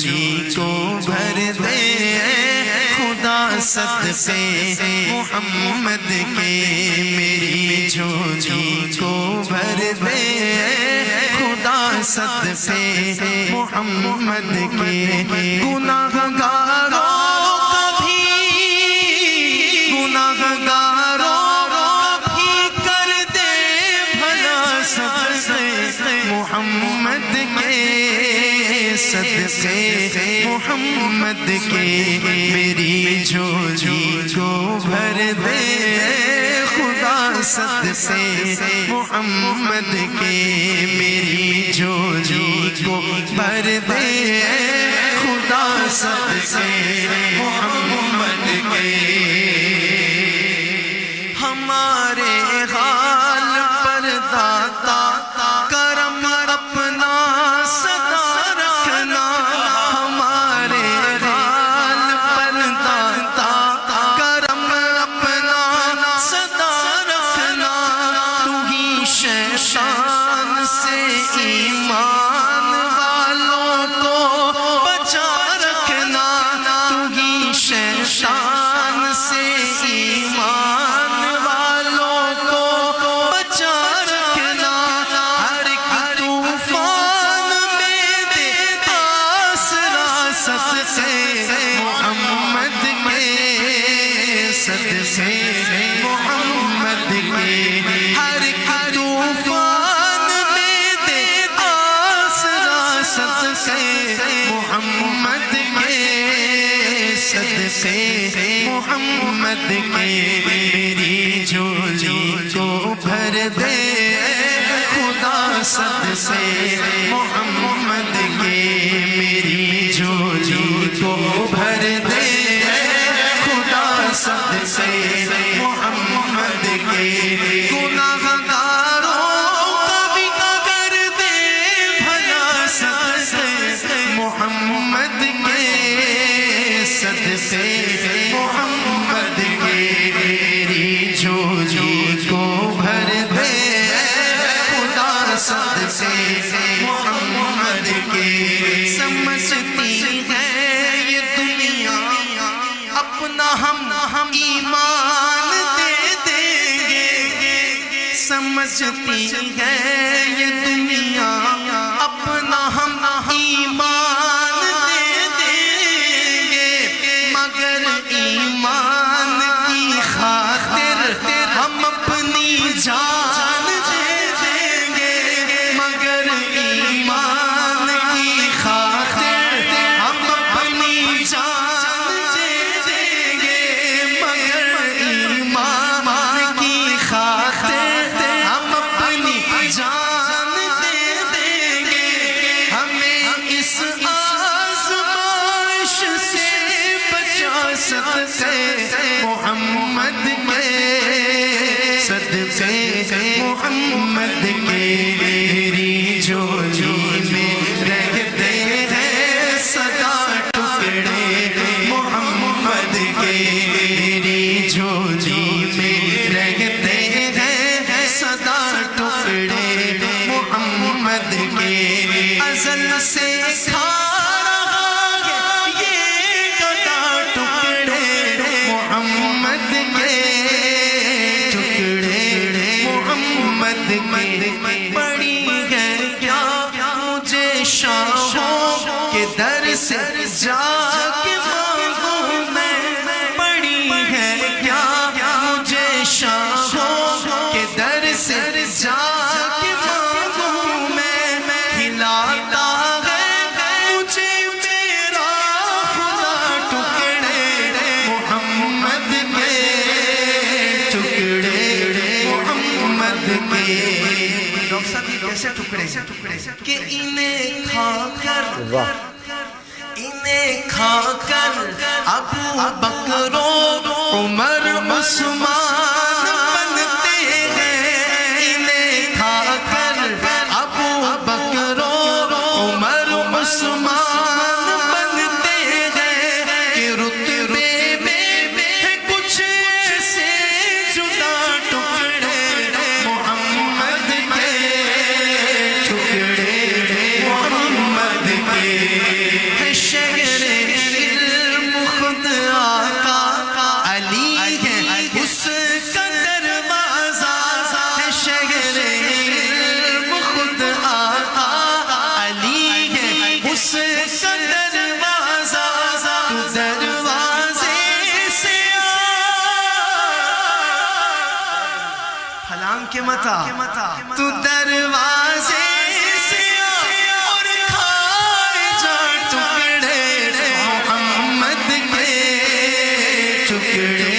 جھولی کو بھر دے خدا صدقے محمد کے، میری جھولی کو بھر دے خدا صدقے محمد کے، گناہگاروں محمد کے صدقے محمد کے، میری جھولی کو بھر دے خدا صدقے محمد کے، میری جھولی کو بھر دے خدا صدقے محمد کے، ہمارے حال پر داتا کرم اپنا صدا رکھنا، ہمارے حال پر داتا کرم اپنا صدا رکھنا، تو ہی شیطان سے ایمان والوں کو بچا رکھنا، تو ہی شیطان سے ایمان والوں کو بچا رکھنا، ہر ایک طوفان میں دے آسرا صدقے محمد کے، صدقے محمد کے، ہر ایک طوفان میں دے آسرا صدقے محمد کے، صدقے محمد کے، میری جھولی کو بھر دے خدا صدقے محمد کے، میری جھولی کو بھر دے خدا صدقے محمد کے، گناہگاروں کا بھی کر دے بھلا صدقے محمد کے، صدقے محمد کے، میری جھولی کو بھر دے خدا صدقے محمد کے، سمجھتی ہے یہ دنیا اپنا ہم ایمان دے دیں گے، سمجھتی ہے یہ دنیا اپنا ہم ایمان دے دیں گے، مگر ایمان کی خاطر ہم اپنی جان دے دیں گے، مگر ایمان کی خاطر ہم اپنی جان دے دیں گے، مگر ایمان کی خاطر ہم اپنی جان دے دیں گے، ہمیں اس آزمائش سے بچا صدقے محمد کے، صدقے محمد کے، میری جھولی میں رہتے ہیں سدا ٹکڑے محمد کے، میری جھولی میں رہتے ہیں سدا ٹکڑے محمد کے، ازل سے کھا رہا ہے یہ گدا ٹکڑے محمد کے، ٹکڑے محمد کے، بڑی ہے کیا مجھے شاہوں کے در سے جا کے مانگوں میں، بڑی ہے کیا مجھے شاہوں کے در سے جا کے مانگوں میں، ہلاتا ہے مجھے میرا خدا ٹکڑے محمد کے، ٹکڑے محمد کے، ڈاکٹر صاحب یہ کیسے ٹکڑے کہ انہیں کھا کر ابو بکر و عمر عثمان بنتے ہیں، انہیں کھا کر ابو بکر و عمر عثمان بنتے ہیں، کہ رتبے میں کچھ ایسے جدا ٹکڑے محمد کے، ٹکڑے محمد کے، حلام کے متا تو دروازے سے اور کھائے جا ٹکڑے محمد کے ٹکڑے